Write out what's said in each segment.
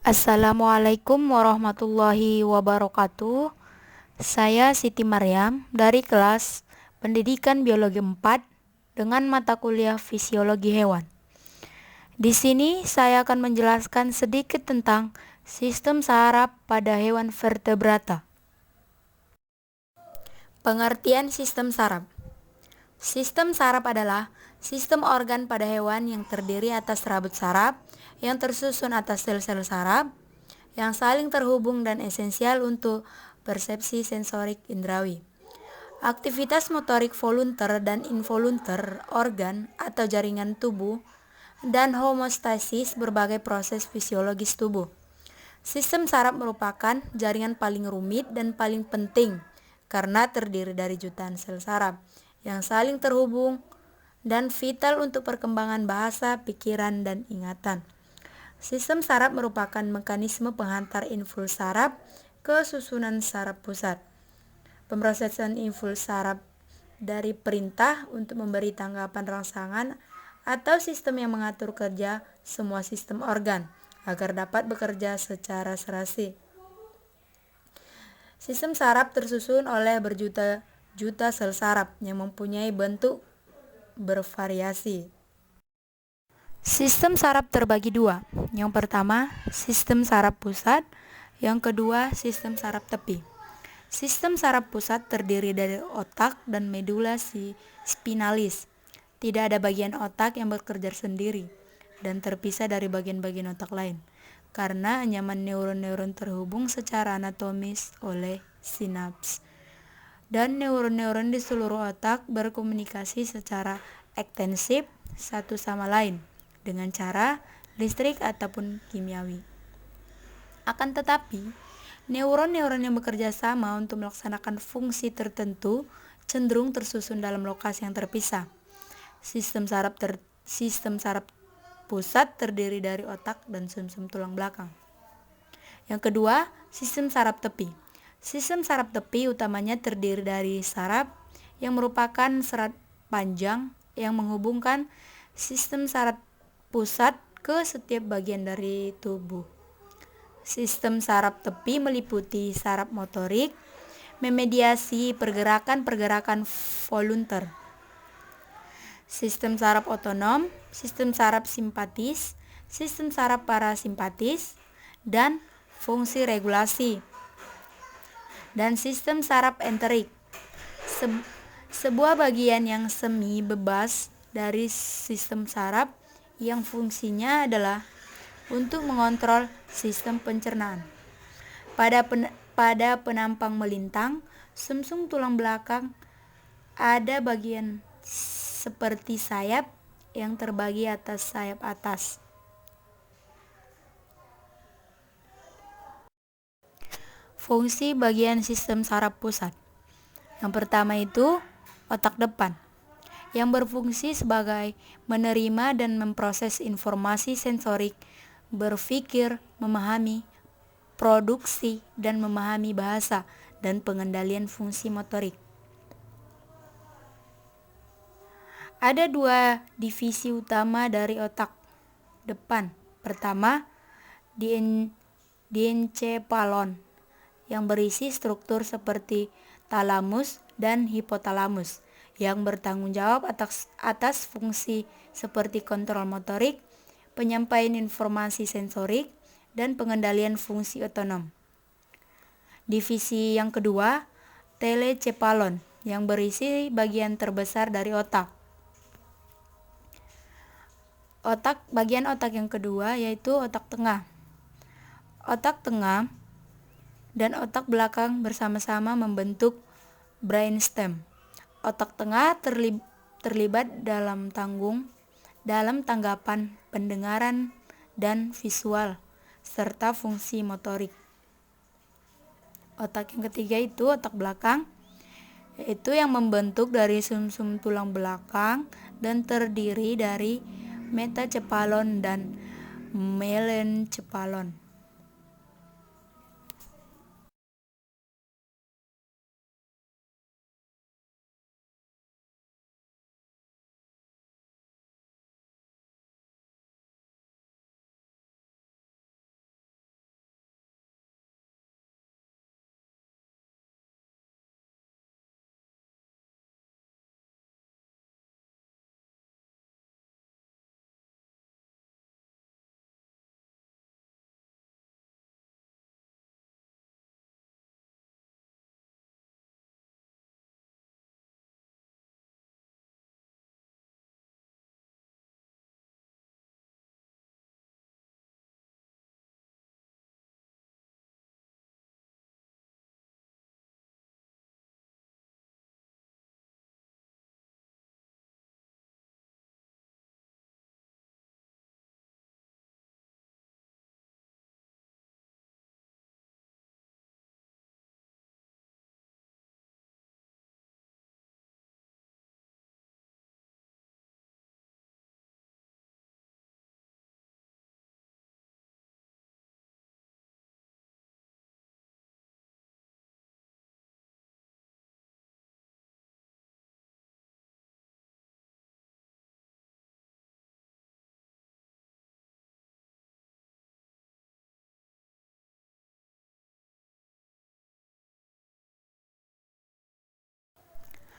Assalamualaikum warahmatullahi wabarakatuh. Saya Siti Maryam dari kelas Pendidikan Biologi 4 dengan mata kuliah Fisiologi Hewan. Di sini saya akan menjelaskan sedikit tentang sistem saraf pada hewan vertebrata. Pengertian sistem saraf. Sistem saraf adalah sistem organ pada hewan yang terdiri atas rabut saraf yang tersusun atas sel-sel saraf yang saling terhubung dan esensial untuk persepsi sensorik indrawi. Aktivitas motorik volunter dan involunter organ atau jaringan tubuh dan homeostasis berbagai proses fisiologis tubuh. Sistem saraf merupakan jaringan paling rumit dan paling penting karena terdiri dari jutaan sel saraf yang saling terhubung dan vital untuk perkembangan bahasa, pikiran, dan ingatan. Sistem saraf merupakan mekanisme penghantar impuls saraf ke susunan saraf pusat. Pemrosesan impuls saraf dari perintah untuk memberi tanggapan rangsangan atau sistem yang mengatur kerja semua sistem organ agar dapat bekerja secara serasi. Sistem saraf tersusun oleh berjuta-juta sel saraf yang mempunyai bentuk bervariasi. Sistem saraf terbagi dua. Yang pertama, sistem saraf pusat. Yang kedua, sistem saraf tepi. Sistem saraf pusat terdiri dari otak dan medula spinalis. Tidak ada bagian otak yang bekerja sendiri dan terpisah dari bagian-bagian otak lain, karena anyaman neuron-neuron terhubung secara anatomis oleh sinaps. Dan neuron-neuron di seluruh otak berkomunikasi secara ekstensif satu sama lain dengan cara listrik ataupun kimiawi. Akan tetapi, neuron-neuron yang bekerja sama untuk melaksanakan fungsi tertentu cenderung tersusun dalam lokasi yang terpisah. Sistem saraf pusat terdiri dari otak dan sumsum tulang belakang. Yang kedua, sistem saraf tepi. Sistem saraf tepi utamanya terdiri dari saraf yang merupakan serat panjang yang menghubungkan sistem saraf pusat ke setiap bagian dari tubuh. Sistem saraf tepi meliputi saraf motorik, memediasi pergerakan-pergerakan volunter, sistem saraf otonom, sistem saraf simpatis, sistem saraf parasimpatis, dan fungsi regulasi, dan sistem saraf enterik, sebuah bagian yang semi bebas dari sistem saraf yang fungsinya adalah untuk mengontrol sistem pencernaan. Pada penampang melintang, sumsum tulang belakang ada bagian seperti sayap yang terbagi atas sayap atas. Fungsi bagian sistem saraf pusat. Yang pertama itu otak depan, yang berfungsi sebagai menerima dan memproses informasi sensorik, berpikir, memahami, produksi, dan memahami bahasa, dan pengendalian fungsi motorik. Ada dua divisi utama dari otak depan. Pertama, diencephalon yang berisi struktur seperti talamus dan hipotalamus yang bertanggung jawab atas fungsi seperti kontrol motorik, penyampaian informasi sensorik, dan pengendalian fungsi otonom. Divisi yang kedua, telecephalon yang berisi bagian terbesar dari otak. Bagian otak yang kedua yaitu otak tengah. Otak tengah dan otak belakang bersama-sama membentuk brainstem. Otak tengah terlibat dalam tanggapan pendengaran dan visual serta fungsi motorik. Otak yang ketiga itu otak belakang, yaitu yang membentuk dari sumsum tulang belakang dan terdiri dari metacephalon dan melencephalon.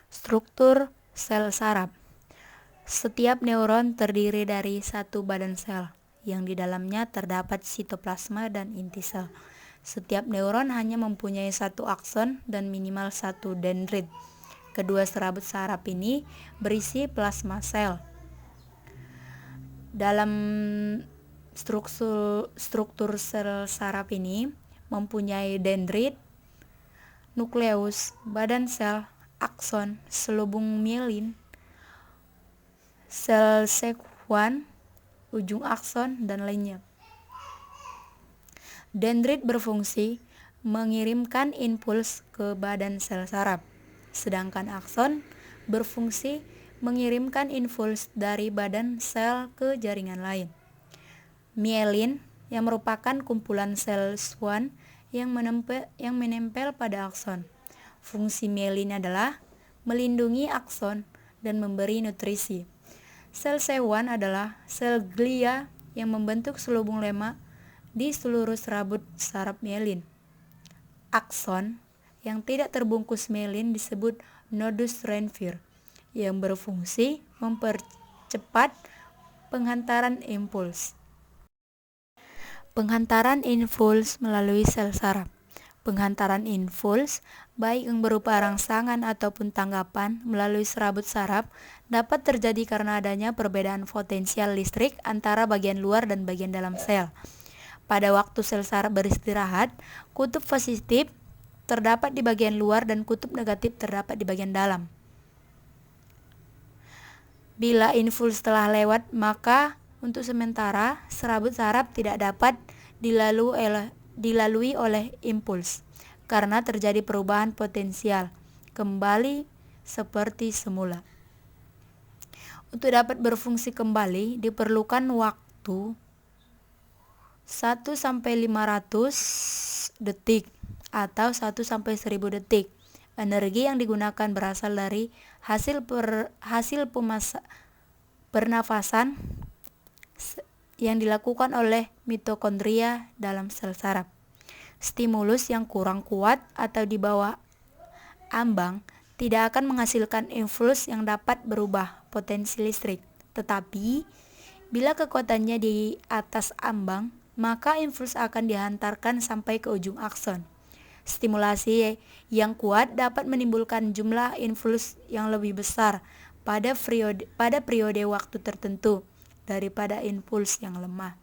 Struktur sel saraf. Setiap neuron terdiri dari satu badan sel, yang di dalamnya terdapat sitoplasma dan inti sel. Setiap neuron hanya mempunyai satu akson dan minimal satu dendrit. Kedua serabut saraf ini berisi plasma sel. Dalam struktur sel saraf ini mempunyai dendrit, nukleus, badan sel, akson, selubung mielin, sel Schwann, ujung akson, dan lainnya. Dendrit berfungsi mengirimkan impuls ke badan sel saraf, sedangkan akson berfungsi mengirimkan impuls dari badan sel ke jaringan lain. Mielin, yang merupakan kumpulan sel Schwann yang menempel pada akson. Fungsi mielin adalah melindungi akson dan memberi nutrisi. Sel Schwann adalah sel glia yang membentuk selubung lemak di seluruh serabut saraf mielin. Akson yang tidak terbungkus mielin disebut nodus Ranvier, yang berfungsi mempercepat penghantaran impuls. Penghantaran impuls melalui sel saraf. Penghantaran impuls, baik yang berupa rangsangan ataupun tanggapan melalui serabut saraf, dapat terjadi karena adanya perbedaan potensial listrik antara bagian luar dan bagian dalam sel. Pada waktu sel saraf beristirahat, kutub positif terdapat di bagian luar dan kutub negatif terdapat di bagian dalam. Bila impuls telah lewat, maka untuk sementara serabut saraf tidak dapat dilalui oleh impuls karena terjadi perubahan potensial kembali seperti semula. Untuk dapat berfungsi kembali diperlukan waktu 1-500 detik atau 1-1000 detik. Energi yang digunakan berasal dari hasil pernafasan yang dilakukan oleh mitokondria dalam sel saraf. Stimulus yang kurang kuat atau di bawah ambang tidak akan menghasilkan impuls yang dapat berubah potensi listrik. Tetapi bila kekuatannya di atas ambang, maka impuls akan dihantarkan sampai ke ujung akson. Stimulasi yang kuat dapat menimbulkan jumlah impuls yang lebih besar pada periode waktu tertentu daripada impuls yang lemah.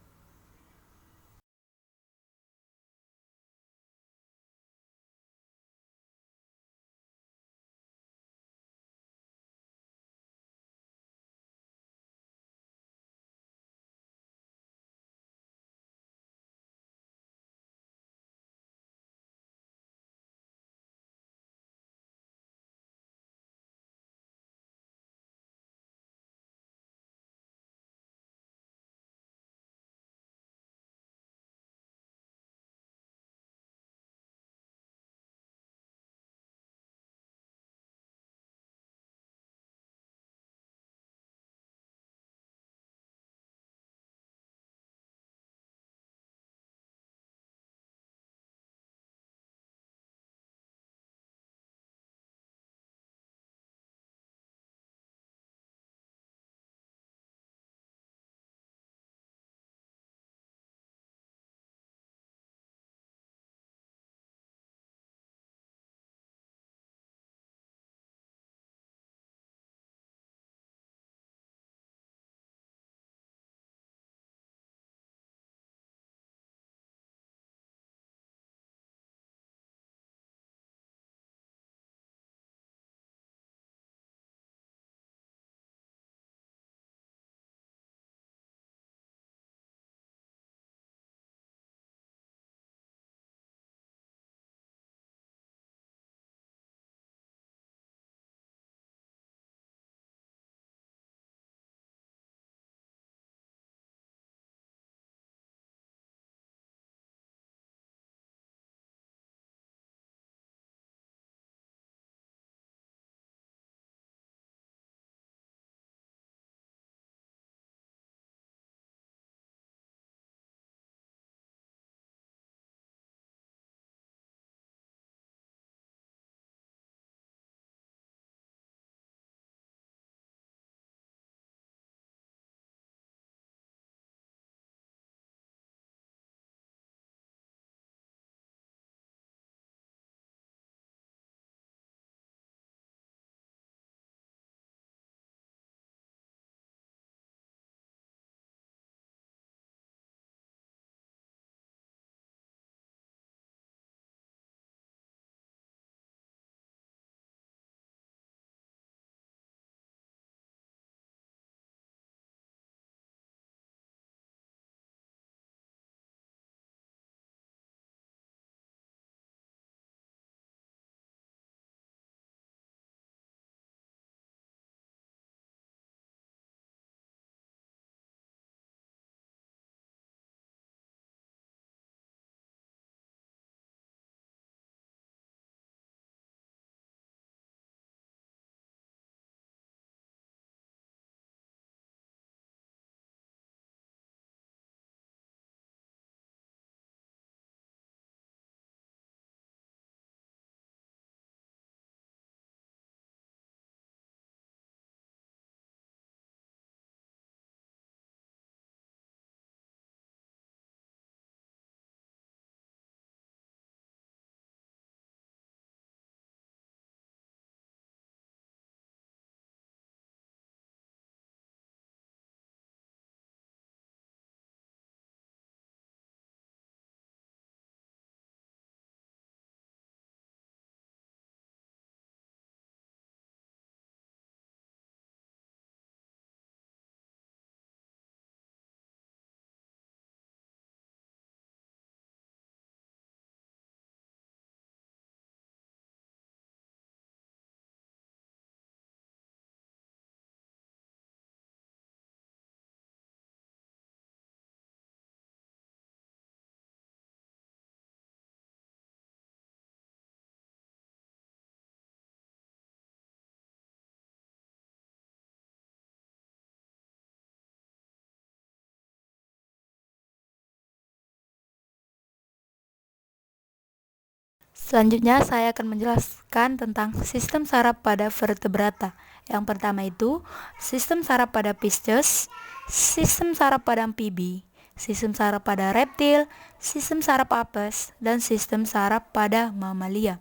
Selanjutnya saya akan menjelaskan tentang sistem saraf pada vertebrata. Yang pertama itu sistem saraf pada Pisces, sistem saraf pada amfibi, sistem saraf pada reptil, sistem saraf apes, dan sistem saraf pada mamalia.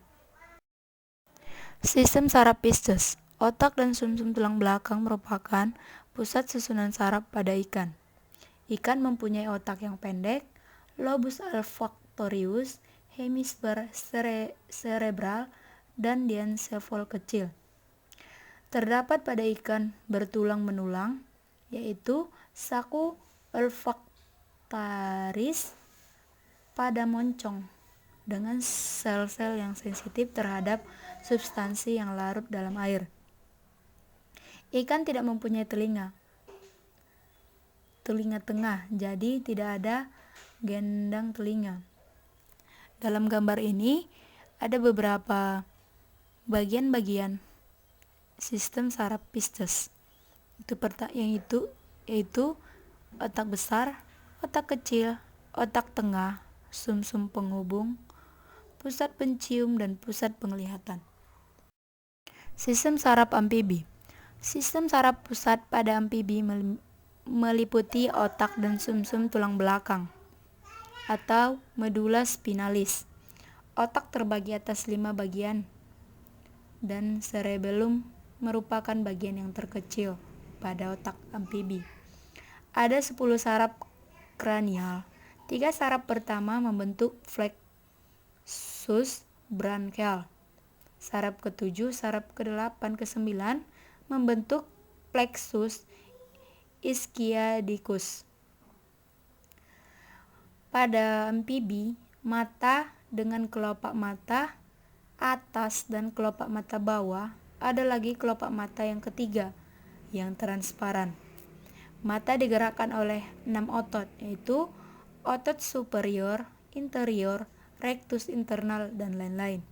Sistem saraf Pisces. Otak dan sumsum tulang belakang merupakan pusat susunan saraf pada ikan. Ikan mempunyai otak yang pendek, lobus olfaktorius, hemisfer cerebral, dan diencephalon kecil. Terdapat pada ikan bertulang menulang, yaitu saku olfaktaris pada moncong dengan sel-sel yang sensitif terhadap substansi yang larut dalam air. Ikan tidak mempunyai telinga tengah, jadi tidak ada gendang telinga. Dalam gambar ini ada beberapa bagian-bagian sistem saraf Pisces. Yaitu otak besar, otak kecil, otak tengah, sumsum penghubung, pusat pencium, dan pusat penglihatan. Sistem saraf amfibi. Sistem saraf pusat pada amfibi meliputi otak dan sumsum tulang belakang atau medula spinalis. Otak terbagi atas 5 bagian dan cerebellum merupakan bagian yang terkecil pada otak amfibi. Ada 10 saraf kranial. 3 saraf pertama membentuk plexus branchial. Saraf ke-7, saraf ke-8, ke-9 membentuk plexus ischiadicus. Pada amfibi, mata dengan kelopak mata atas dan kelopak mata bawah, ada lagi kelopak mata yang ketiga, yang transparan. Mata digerakkan oleh 6 otot, yaitu otot superior, interior, rectus internal, dan lain-lain.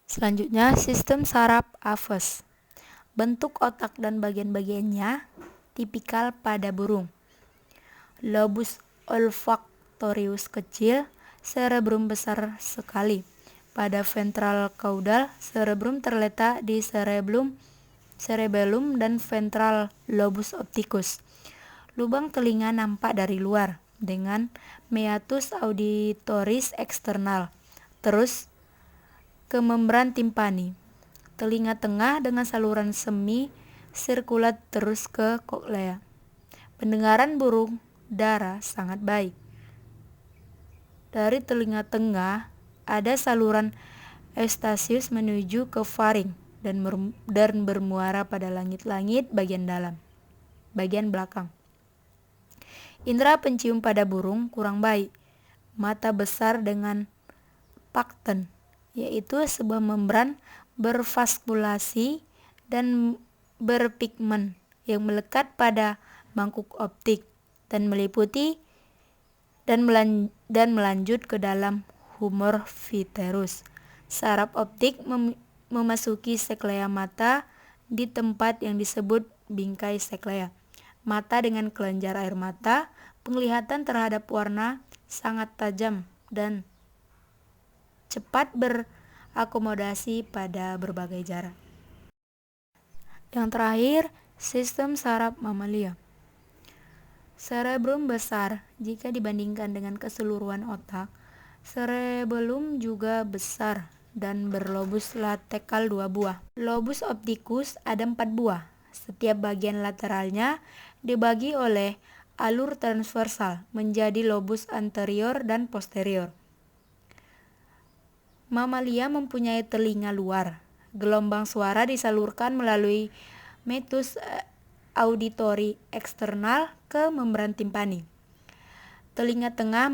Selanjutnya, sistem saraf apes. Bentuk otak dan bagian-bagiannya tipikal pada burung. Lobus olfaktorius kecil, cerebrum besar sekali. Pada ventral caudal, cerebrum terletak di cerebellum dan ventral lobus opticus. Lubang telinga nampak dari luar dengan meatus auditoris eksternal. Terus ke membran timpani. Telinga tengah dengan saluran semi sirkulat terus ke koklea. Pendengaran burung dara sangat baik. Dari telinga tengah ada saluran Eustachius menuju ke faring dan bermuara pada langit-langit bagian belakang. Indera pencium pada burung kurang baik. Mata besar dengan pakten, yaitu sebuah membran bervaskulasi dan berpigmen yang melekat pada mangkuk optik dan meliputi dan melanjut ke dalam humor vitreous. Saraf optik memasuki seklea mata di tempat yang disebut bingkai seklea. Mata dengan kelenjar air mata, penglihatan terhadap warna sangat tajam dan cepat berakomodasi pada berbagai jarak. Yang terakhir, sistem saraf mamalia. Cerebrum besar jika dibandingkan dengan keseluruhan otak, Cerebellum juga besar dan berlobus lateral 2 buah. Lobus opticus ada 4 buah. Setiap bagian lateralnya dibagi oleh alur transversal menjadi lobus anterior dan posterior. Mamalia mempunyai telinga luar. Gelombang suara disalurkan melalui meatus auditory eksternal ke membran timpani. Telinga tengah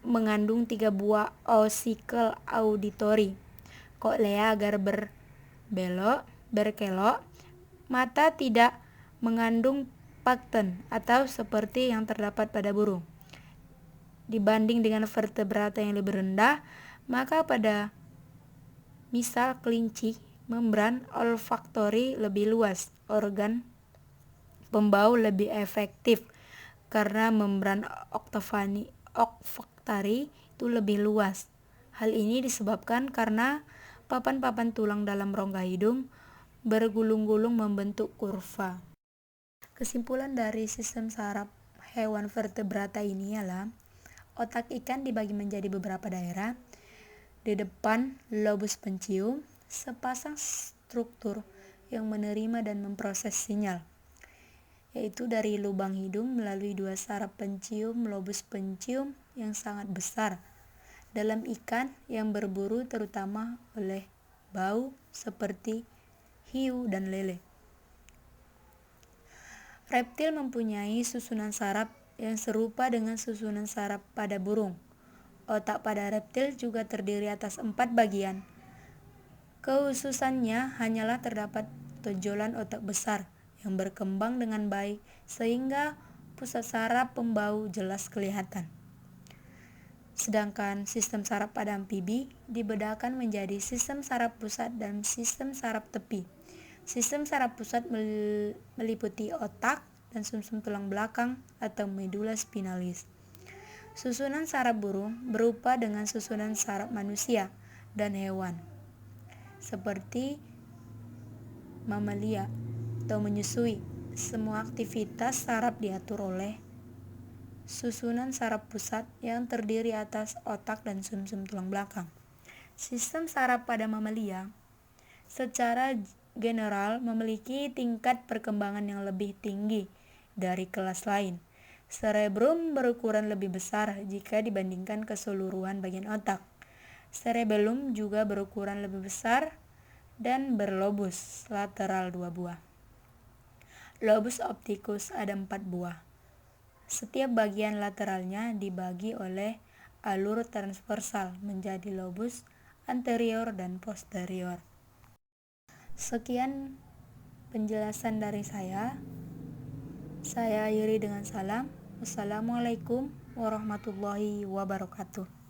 mengandung 3 buah ossicle auditory. Koklea agar berkelok. Mata tidak mengandung pakten atau seperti yang terdapat pada burung. Dibanding dengan vertebrata yang lebih rendah, maka pada misal kelinci, membran olfaktori lebih luas, organ pembau lebih efektif karena membran olfaktari itu lebih luas. Hal ini disebabkan karena papan-papan tulang dalam rongga hidung bergulung-gulung membentuk kurva. Kesimpulan dari sistem saraf hewan vertebrata ini ialah otak ikan dibagi menjadi beberapa daerah. Di depan lobus pencium, sepasang struktur yang menerima dan memproses sinyal, yaitu dari lubang hidung melalui 2 saraf pencium lobus pencium yang sangat besar dalam ikan yang berburu terutama oleh bau seperti hiu dan lele. Reptil mempunyai susunan saraf yang serupa dengan susunan saraf pada burung. Otak pada reptil juga terdiri atas 4 bagian. Kekhususannya hanyalah terdapat tonjolan otak besar yang berkembang dengan baik sehingga pusat saraf pembau jelas kelihatan. Sedangkan sistem saraf pada amfibi dibedakan menjadi sistem saraf pusat dan sistem saraf tepi. Sistem saraf pusat meliputi otak dan sumsum tulang belakang atau medula spinalis. Susunan saraf burung berupa dengan susunan saraf manusia dan hewan, seperti mamalia atau menyusui. Semua aktivitas saraf diatur oleh susunan saraf pusat yang terdiri atas otak dan sumsum tulang belakang. Sistem saraf pada mamalia secara general memiliki tingkat perkembangan yang lebih tinggi dari kelas lain. Cerebrum berukuran lebih besar jika dibandingkan keseluruhan bagian otak. Cerebellum juga berukuran lebih besar dan berlobus lateral 2 buah. Lobus opticus ada 4 buah. Setiap bagian lateralnya dibagi oleh alur transversal menjadi lobus anterior dan posterior. Sekian penjelasan dari saya. Saya akhiri dengan salam. Wassalamualaikum warahmatullahi wabarakatuh.